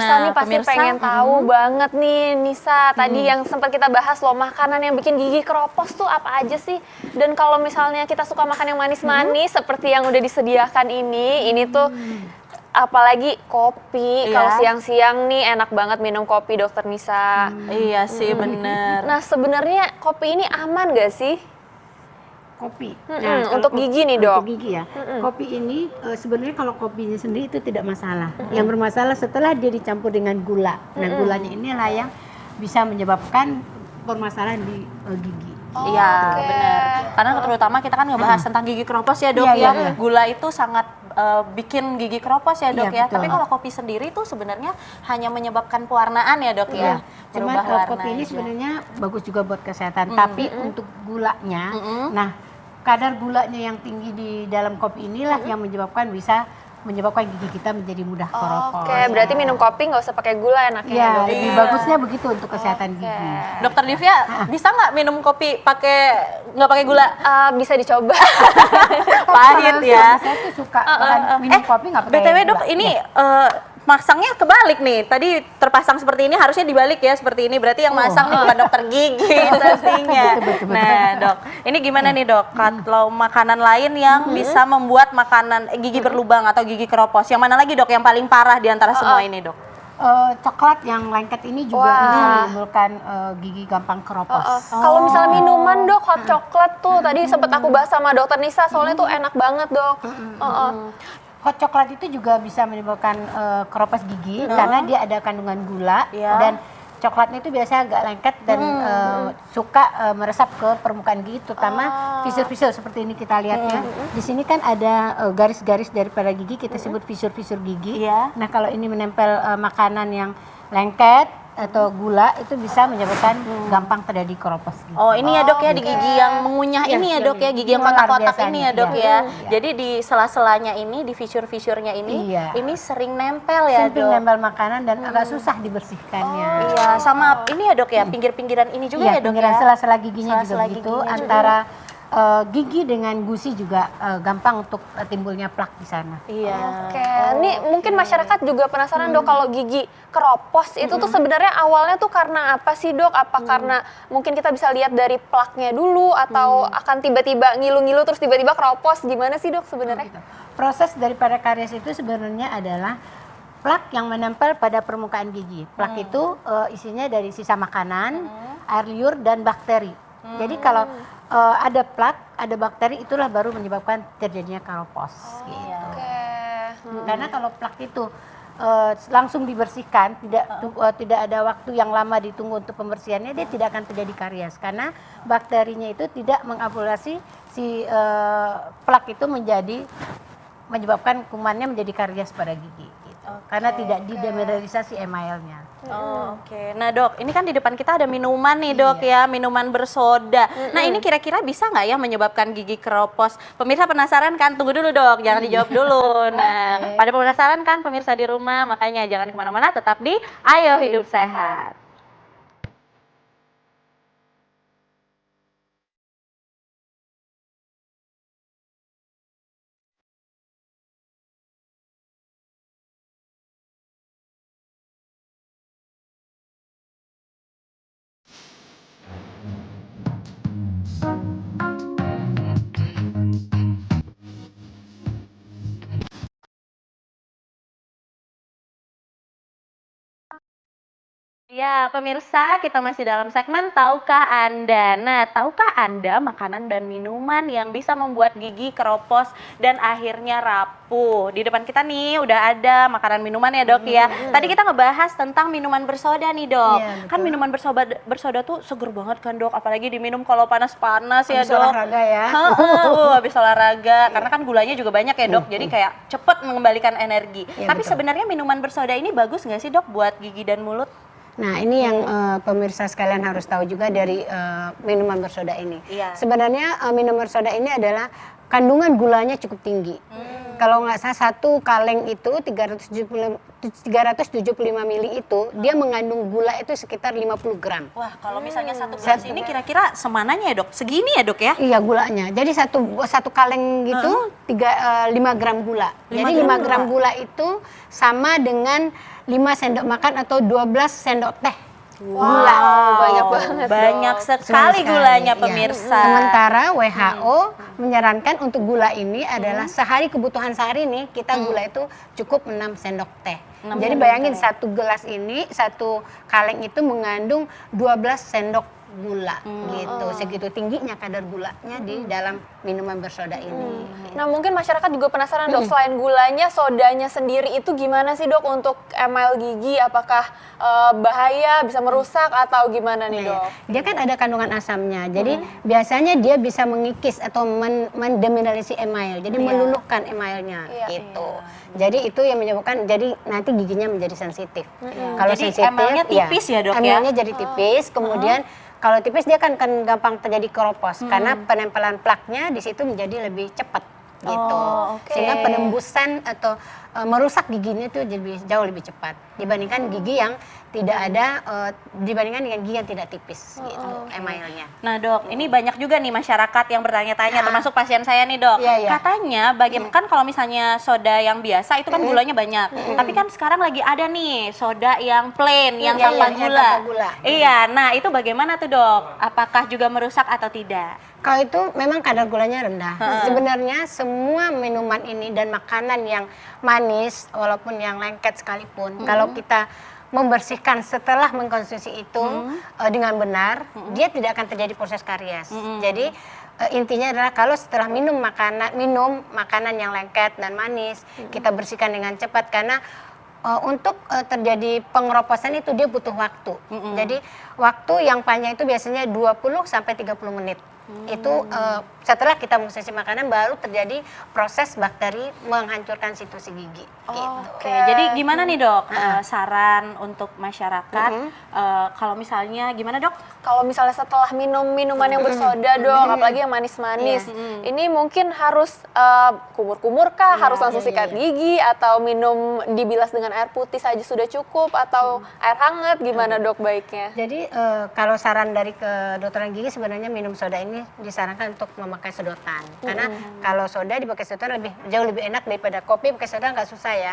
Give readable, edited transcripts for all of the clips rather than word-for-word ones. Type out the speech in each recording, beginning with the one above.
pemirsa nih pasti pengen tahu banget nih Nisa. Tadi yang sempat kita bahas loh, makanan yang bikin gigi keropos tuh apa aja sih? Dan kalau misalnya kita suka makan yang manis-manis seperti yang udah disediakan ini tuh apalagi kopi. Kalau siang-siang nih enak banget minum kopi Dokter Nisa. Iya sih bener. Nah sebenarnya kopi ini aman gak sih? Kopi. Untuk gigi nih dok. Untuk gigi ya. Kopi ini sebenarnya kalau kopinya sendiri itu tidak masalah. Yang bermasalah setelah dia dicampur dengan gula. Nah gulanya inilah yang bisa menyebabkan permasalahan di gigi. Iya benar. Karena terutama kita kan ngebahas tentang gigi keropos ya dok ya. Gula itu sangat bikin gigi keropos ya dok ya. Betul. Tapi kalau kopi sendiri tuh sebenarnya hanya menyebabkan pewarnaan ya dok ya. Cuman kopi ini sebenarnya bagus juga buat kesehatan. Tapi untuk gulanya, nah kadar gulanya yang tinggi di dalam kopi inilah yang bisa menyebabkan gigi kita menjadi mudah keropos. Oke, berarti minum kopi nggak usah pakai gula enaknya ya, dok? lebih bagusnya begitu untuk kesehatan gigi. Dokter Divya, bisa nggak minum kopi nggak pakai gula? Bisa dicoba. Pahit ya. Saya tuh suka minum kopi nggak pakai BTW gula. dok, ini masangnya kebalik nih. Tadi terpasang seperti ini, harusnya dibalik ya seperti ini. Berarti yang masang nih bukan dokter gigi pastinya. Betul. Nah dok, ini gimana nih dok? Kalau makanan lain yang bisa membuat makanan gigi berlubang atau gigi keropos, yang mana lagi dok yang paling parah di antara semua ini dok? Coklat yang lengket ini juga bisa menimbulkan gigi gampang keropos. Kalau misalnya minuman dok, hot coklat tuh tadi sempat aku bahas sama dokter Nisa, soalnya tuh enak banget dok. Hot coklat itu juga bisa menimbulkan keropos gigi karena dia ada kandungan gula dan coklatnya itu biasanya agak lengket dan suka meresap ke permukaan gigi, terutama fisur-fisur seperti ini kita lihat ya. Di sini kan ada garis-garis daripada gigi, kita sebut fisur-fisur gigi. Nah kalau ini menempel makanan yang lengket atau gula itu bisa menyebabkan gampang terjadi keropos gigi. Oh ini ya dok ya, di gigi yang mengunyah ini ya dok ya, gigi yang kotak-kotak ini ya dok ya. Jadi di sela-selanya ini, di fisur-fisurnya ini sering nempel ya dok. Sering nempel makanan dan agak susah dibersihkannya. Iya, sama ini ya dok ya, pinggir-pinggiran ini juga ya dok pinggiran ya. sela-sela giginya juga begitu. Antara gigi dengan gusi juga gampang untuk timbulnya plak di sana. Oke, ini mungkin masyarakat juga penasaran dok, kalau gigi keropos itu tuh sebenarnya awalnya tuh karena apa sih dok? Apa karena mungkin kita bisa lihat dari plaknya dulu atau akan tiba-tiba ngilu-ngilu terus tiba-tiba keropos? Gimana sih dok sebenarnya? Proses daripada karies itu sebenarnya adalah plak yang menempel pada permukaan gigi. Plak itu isinya dari sisa makanan, air liur dan bakteri. Jadi kalau ada plak, ada bakteri, itulah baru menyebabkan terjadinya keropos. Gitu. Karena kalau plak itu langsung dibersihkan, tidak ada waktu yang lama ditunggu untuk pembersihannya, dia tidak akan terjadi karies karena bakterinya itu tidak mengabulasi si plak itu menyebabkan kumannya menjadi karies pada gigi. Karena tidak didemineralisasi emailnya. Oke. Nah dok, ini kan di depan kita ada minuman nih dok ya, minuman bersoda. Nah ini kira-kira bisa nggak ya menyebabkan gigi keropos? Pemirsa penasaran kan? Tunggu dulu dok, jangan dijawab dulu. Nah, pada penasaran kan pemirsa di rumah? Makanya jangan kemana-mana, tetap di Ayo Hidup Sehat. Ya, pemirsa, kita masih dalam segmen Tahukah Anda? Nah, tahukah Anda makanan dan minuman yang bisa membuat gigi keropos dan akhirnya rapuh? Di depan kita nih udah ada makanan minuman ya dok ya. Tadi kita ngebahas tentang minuman bersoda nih dok. Kan minuman bersoda tuh seger banget kan dok, apalagi diminum kalau panas-panas ya dok. Habis olahraga ya. Habis olahraga, karena kan gulanya juga banyak ya dok, jadi kayak cepet mengembalikan energi. Tapi sebenarnya minuman bersoda ini bagus nggak sih dok buat gigi dan mulut? Nah ini yang pemirsa sekalian harus tahu juga dari minuman bersoda ini. Sebenarnya minuman bersoda ini adalah kandungan gulanya cukup tinggi. Kalau nggak salah satu kaleng itu 375 375 mili itu dia mengandung gula itu sekitar 50 gram. Wah, kalau misalnya satu gelas ini kira-kira semananya ya dok? Segini ya dok ya? Iya gulanya. Jadi satu kaleng gitu 5 gram gula. Jadi 5 gram gula itu sama dengan 5 sendok makan atau 12 sendok teh. Gula. Banyak banget, Banyak Dok. sekali gulanya iya. pemirsa. Sementara WHO menyarankan untuk gula ini adalah sehari kebutuhan sehari nih kita gula itu cukup 6 sendok teh. Jadi bayangin satu gelas ini, satu kaleng itu mengandung 12 sendok gula gitu. Segitu tingginya kadar gulanya di dalam minuman bersoda ini. Nah mungkin masyarakat juga penasaran dok, selain gulanya, sodanya sendiri itu gimana sih dok untuk email gigi? Apakah bahaya, bisa merusak atau gimana nih dok? Dia kan ada kandungan asamnya, jadi biasanya dia bisa mengikis atau mendemineralisasi email, jadi meluluhkan emailnya gitu. Jadi itu yang menyebabkan, jadi nanti giginya menjadi sensitif. Kalau Jadi sensitif, emalnya tipis ya, dok ya? Emalnya jadi tipis, kemudian kalau tipis dia kan gampang terjadi keropos karena penempelan plaknya di situ menjadi lebih cepat gitu. Sehingga penembusan atau merusak giginya itu jauh lebih cepat dibandingkan gigi yang tidak ada, dibandingkan dengan gigi yang tidak tipis gitu emailnya. Nah dok, ini banyak juga nih masyarakat yang bertanya-tanya, termasuk pasien saya nih dok. Katanya bagaimana kan kalau misalnya soda yang biasa itu kan gulanya banyak, tapi kan sekarang lagi ada nih soda yang plain, yang tanpa gula. Iya, nah itu bagaimana tuh dok? Apakah juga merusak atau tidak? Kalau itu memang kadar gulanya rendah. Sebenarnya semua minuman ini dan makanan yang manis, walaupun yang lengket sekalipun, kalau kita membersihkan setelah mengkonsumsi itu dengan benar, dia tidak akan terjadi proses karies. Jadi intinya adalah kalau setelah minum makanan yang lengket dan manis, kita bersihkan dengan cepat karena untuk terjadi pengeroposan itu dia butuh waktu. Jadi waktu yang panjang itu biasanya 20 sampai 30 menit. Itu setelah kita mengkonsumsi makanan baru terjadi proses bakteri menghancurkan situasi gigi. Oke, jadi gimana nih dok saran untuk masyarakat kalau misalnya gimana dok? Kalau misalnya setelah minum minuman yang bersoda dok, apalagi yang manis-manis, ini mungkin harus kumur-kumur kah? Harus langsung sikat gigi atau minum dibilas dengan air putih saja sudah cukup atau air hangat? Gimana dok baiknya? Jadi kalau saran dari kedokteran gigi sebenarnya minum soda ini disarankan untuk memakai sedotan karena kalau soda dipakai sedotan jauh lebih enak daripada kopi pakai soda, nggak susah ya,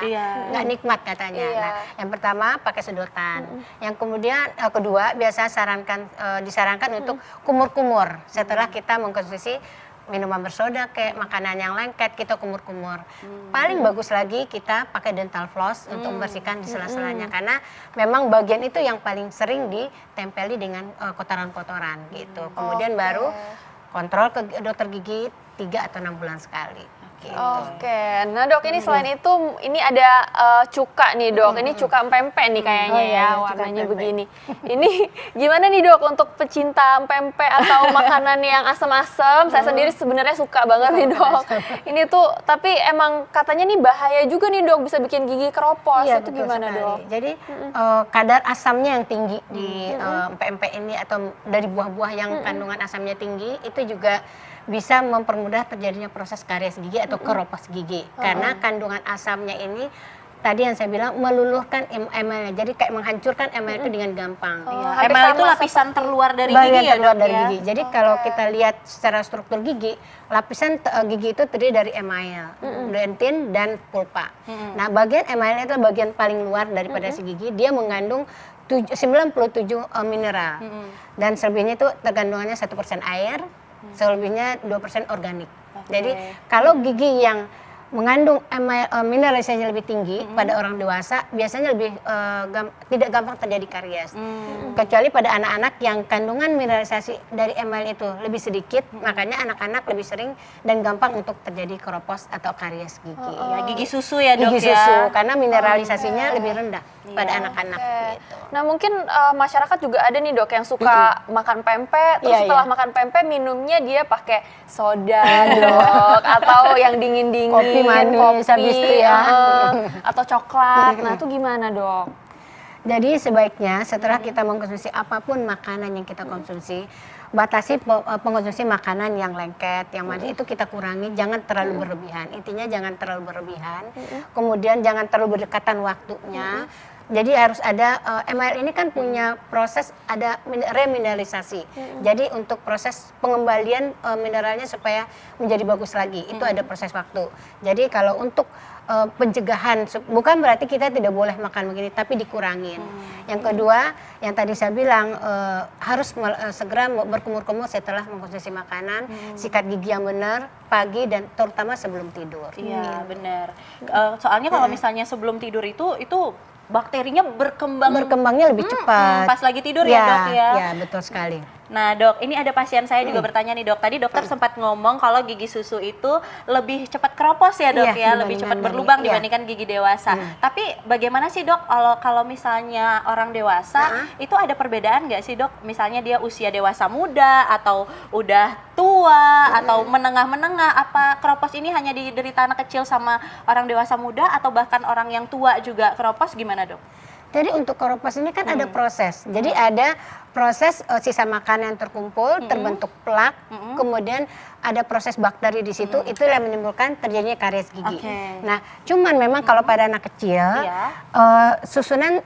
nggak nikmat katanya. Nah, yang pertama pakai sedotan, yang kemudian kedua biasa disarankan untuk kumur-kumur setelah kita mengkonsumsi minuman bersoda kayak makanan yang lengket, kita kumur-kumur. Paling bagus lagi kita pakai dental floss untuk membersihkan di sela-selanya karena memang bagian itu yang paling sering ditempeli dengan kotoran-kotoran gitu. Kemudian baru kontrol ke dokter gigi 3 atau 6 bulan sekali. Oke, nah dok ini selain itu ini ada cuka nih dok, ini cuka pempek nih kayaknya ya warnanya begini. Ini gimana nih dok untuk pecinta pempek atau makanan yang asam-asam? Saya sendiri sebenarnya suka banget nih dok. Ini tuh tapi emang katanya nih bahaya juga nih dok, bisa bikin gigi keropos. Itu gimana dok? Jadi kadar asamnya yang tinggi di pempek ini atau dari buah-buah yang kandungan asamnya tinggi itu juga bisa mempermudah terjadinya proses karies gigi atau keropos gigi karena kandungan asamnya ini tadi yang saya bilang meluluhkan emalnya, jadi kayak menghancurkan emal itu dengan gampang. Emal itu lapisan terluar dari gigi ya dok ya? Gigi. Jadi kalau kita lihat secara struktur gigi, lapisan gigi itu terdiri dari email, dentin dan pulpa. Nah bagian emalnya itu bagian paling luar daripada si gigi, dia mengandung 97 mineral dan selebihnya itu terkandungannya 1% air, selebihnya 2% organik. Jadi kalau gigi yang mengandung mineralisasinya lebih tinggi pada orang dewasa biasanya lebih tidak gampang terjadi karies. Kecuali pada anak-anak yang kandungan mineralisasi dari emal itu lebih sedikit, makanya anak-anak lebih sering dan gampang untuk terjadi keropos atau karies gigi. Gigi susu ya dok gigi susu karena mineralisasinya lebih rendah pada anak-anak gitu. Nah mungkin masyarakat juga ada nih dok yang suka makan pempek, terus setelah makan pempek minumnya dia pakai soda dok, atau yang dingin-dingin, kopi manis habis itu ya, atau coklat. Nah itu gimana dok? Jadi sebaiknya setelah kita mengkonsumsi apapun makanan yang kita konsumsi, batasi pengonsumsi makanan yang lengket, yang manis itu kita kurangi, jangan terlalu berlebihan. Intinya jangan terlalu berlebihan. Kemudian jangan terlalu berdekatan waktunya. Jadi harus ada ML ini kan punya proses ada remineralisasi. Jadi untuk proses pengembalian mineralnya supaya menjadi bagus lagi itu ada proses waktu. Jadi kalau untuk pencegahan bukan berarti kita tidak boleh makan begini tapi dikurangin. Yang kedua yang tadi saya bilang harus segera berkumur-kumur setelah mengkonsumsi makanan, sikat gigi yang benar pagi dan terutama sebelum tidur. Iya benar. Soalnya kalau misalnya sebelum tidur itu bakterinya berkembangnya lebih cepat. Pas lagi tidur ya dok ya. Ya betul sekali. Nah dok, ini ada pasien saya juga bertanya nih dok. Tadi dokter sempat ngomong kalau gigi susu itu lebih cepat keropos ya dok ya, lebih cepat berlubang dibandingkan gigi dewasa. Tapi bagaimana sih dok kalau misalnya orang dewasa itu ada perbedaan nggak sih dok? Misalnya dia usia dewasa muda atau udah tua atau menengah-menengah, apa keropos ini hanya diderita anak kecil sama orang dewasa muda atau bahkan orang yang tua juga keropos, gimana dok? Jadi untuk keropos ini kan ada proses. Jadi ada proses sisa makanan yang terkumpul, terbentuk plak, kemudian ada proses bakteri di situ, itu yang menimbulkan terjadinya karies gigi. Nah, cuman memang kalau pada anak kecil, susunan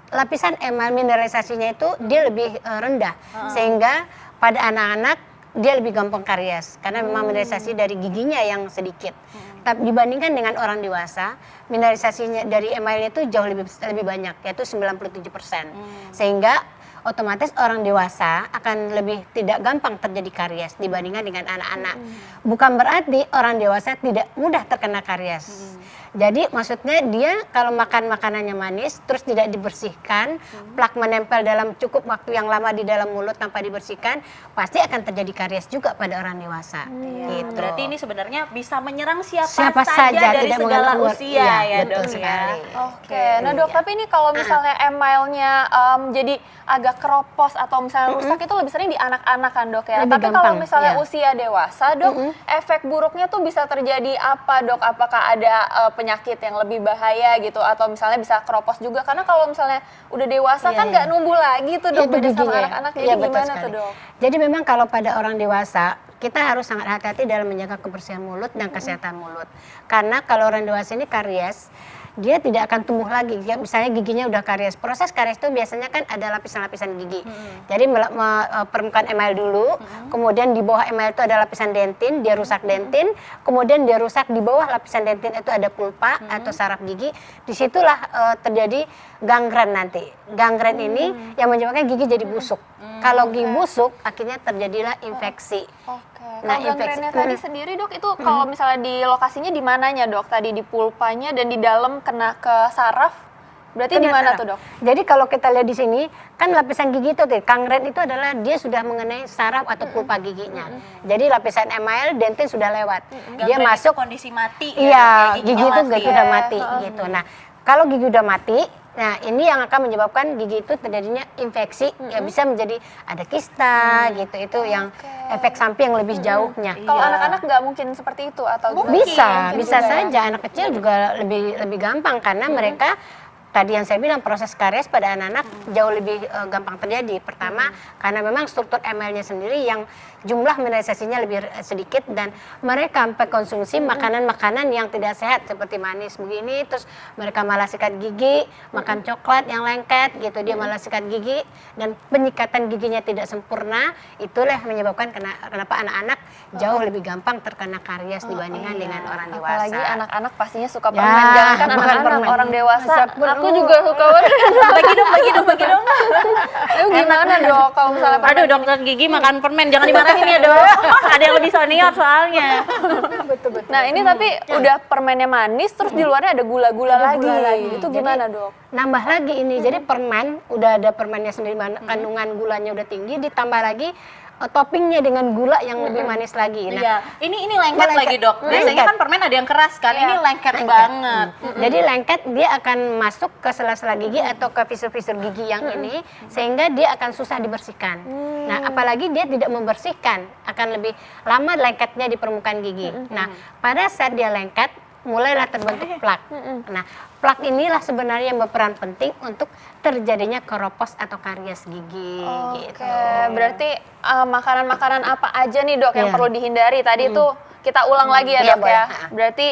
lapisan emal mineralisasinya itu dia lebih rendah, sehingga pada anak-anak dia lebih gampang karies karena memang mineralisasi dari giginya yang sedikit. Tapi dibandingkan dengan orang dewasa, mineralisasinya dari emalnya itu jauh lebih banyak, yaitu 97%. Sehingga otomatis orang dewasa akan lebih tidak gampang terjadi karies dibandingkan dengan anak-anak. Bukan berarti orang dewasa tidak mudah terkena karies. Jadi maksudnya dia kalau makan makanannya manis terus tidak dibersihkan, plak menempel dalam cukup waktu yang lama di dalam mulut tanpa dibersihkan, pasti akan terjadi karies juga pada orang dewasa. Gitu. Berarti ini sebenarnya bisa menyerang siapa saja dari tidak segala mengenal usia ya betul dok sekali. ya. Oke, nah dok, tapi ini kalau misalnya emalnya jadi agak keropos atau misalnya rusak itu lebih sering di anak-anak kan dok ya. Lebih Tapi kalau gampang, misalnya usia dewasa dok, efek buruknya tuh bisa terjadi apa dok? Apakah ada penyakit yang lebih bahaya gitu atau misalnya bisa keropos juga? Karena kalau misalnya udah dewasa kan nggak numbuh lagi tuh dok, beda sama anak-anak. Jadi gimana tuh dok? Jadi memang kalau pada orang dewasa kita harus sangat hati-hati dalam menjaga kebersihan mulut dan kesehatan mulut. Karena kalau orang dewasa ini karies, dia tidak akan tumbuh lagi. Misalnya giginya udah karies. Proses karies itu biasanya kan ada lapisan-lapisan gigi. Jadi permukaan emal dulu, kemudian di bawah emal itu ada lapisan dentin, dia rusak dentin, kemudian dia rusak di bawah lapisan dentin itu ada pulpa atau saraf gigi. Disitulah terjadi gangren nanti. Gangren ini yang menyebabkan gigi jadi busuk. Kalau gigi busuk, akhirnya terjadilah infeksi. Nah, gangrennya tadi sendiri dok, itu kalau misalnya di lokasinya di mananya dok? Tadi di pulpanya dan di dalam kena ke saraf, berarti di mana tuh dok? Jadi kalau kita lihat di sini, kan lapisan gigi itu, gangren itu adalah dia sudah mengenai saraf atau pulpa giginya. Jadi lapisan emal dentin sudah lewat. Dia masuk kondisi mati. Iya, gigi itu sudah mati gitu. Nah, kalau gigi udah mati, nah ini yang akan menyebabkan gigi itu terjadinya infeksi, ya bisa menjadi ada kista gitu, itu yang efek samping yang lebih jauhnya. Kalau anak-anak nggak mungkin seperti itu atau bisa saja anak kecil juga lebih gampang karena mereka tadi yang saya bilang proses karies pada anak-anak jauh lebih gampang terjadi. Pertama karena memang struktur emalnya sendiri yang jumlah mineralisasinya lebih sedikit dan mereka sampai konsumsi makanan-makanan yang tidak sehat seperti manis begini, terus mereka malah sikat gigi, makan coklat yang lengket gitu, dia malah sikat gigi dan penyikatan giginya tidak sempurna. Itulah menyebabkan kenapa anak-anak jauh lebih gampang terkena karies dibandingkan dengan orang dewasa. Apalagi anak-anak pastinya suka permen, jangan kan anak-anak, orang dewasa. Aku Aku juga suka permen. Bagi dong. Ayo gimana dok kalau misalnya Aduh dokter gigi makan permen, jangan dimarahin ya dok. Ada yang lebih senior soalnya. Betul. Nah ini tapi udah permennya manis, terus di luarnya ada gula-gula lagi. Itu gimana dok? Nambah lagi ini, jadi permen udah ada permennya sendiri, kandungan gulanya udah tinggi, ditambah lagi toppingnya dengan gula yang lebih manis lagi. Nah, iya, ini lengket lagi dok. Biasanya kan permen ada yang keras kan, ini lengket banget. Jadi lengket dia akan masuk ke sela-sela gigi atau ke fisur-fisur gigi yang ini, sehingga dia akan susah dibersihkan. Nah, apalagi dia tidak membersihkan, akan lebih lama lengketnya di permukaan gigi. Nah, pada saat dia lengket, mulailah terbentuk plak. Nah, plak inilah sebenarnya yang berperan penting untuk terjadinya keropos atau karies gigi Oke, gitu. berarti makanan-makanan apa aja nih dok yang Iya. perlu dihindari? Tadi tuh kita ulang lagi ya Iya, dok ya. boleh. Berarti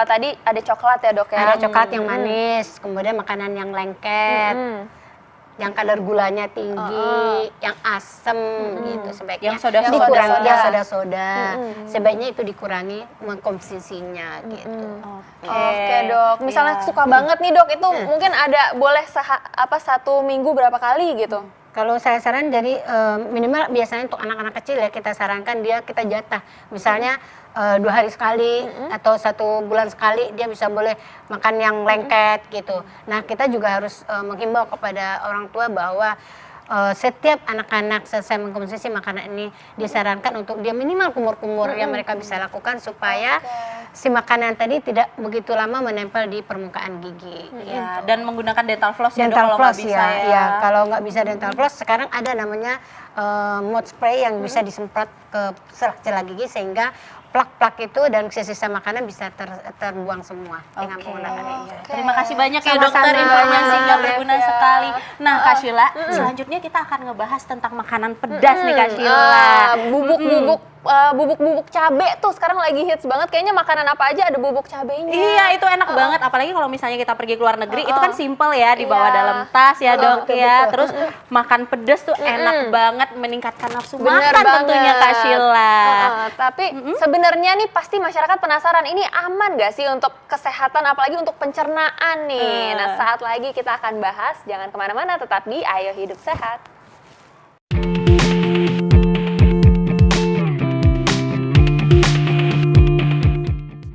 tadi ada coklat ya dok ya? Ada coklat yang manis, kemudian makanan yang lengket, yang kadar gulanya tinggi, yang asem gitu sebaiknya. Yang soda-soda. dikurangi, yang soda-soda. Sebaiknya itu dikurangi mengkonsumsinya gitu. Oke dok, misalnya Iya. suka banget nih dok, itu mungkin ada boleh satu minggu berapa kali gitu? Kalau saya saran dari minimal biasanya untuk anak-anak kecil ya kita sarankan kita jatah. Misalnya 2 hari sekali atau 1 bulan sekali dia bisa boleh makan yang lengket gitu. Nah kita juga harus menghimbau kepada orang tua bahwa setiap anak-anak selesai mengkonsumsi makanan ini disarankan untuk dia minimal kumur-kumur yang mereka bisa lakukan supaya si makanan tadi tidak begitu lama menempel di permukaan gigi. Ya, dan menggunakan dental floss ya dok Dental kalau nggak floss bisa ya, ya. ya. Kalau nggak bisa dental floss, sekarang ada namanya mouth spray yang bisa disemprot ke celah gigi sehingga plak-plak itu dan sisa-sisa makanan bisa terbuang semua dengan menggunakan itu. Terima kasih banyak ya Sama-sama. dokter, informasinya Sama-sama. berguna Ya. sekali. Nah Kak Sheila, selanjutnya kita akan ngebahas tentang makanan pedas nih Kak Sheila. Bubuk-bubuk cabe tuh sekarang lagi hits banget. Kayaknya makanan apa aja ada bubuk cabenya. Iya itu enak banget, apalagi kalau misalnya kita pergi ke luar negeri itu kan simple ya, dibawa Iya. dalam tas ya dok betul, ya. betul. Terus makan pedas tuh enak banget, meningkatkan nafsu Bener makan tentunya banget. Kak Sheila. Tapi sebenarnya nih pasti masyarakat penasaran, ini aman gak sih untuk kesehatan apalagi untuk pencernaan nih. Nah saat lagi kita akan bahas, jangan kemana-mana, tetap di Ayo Hidup Sehat.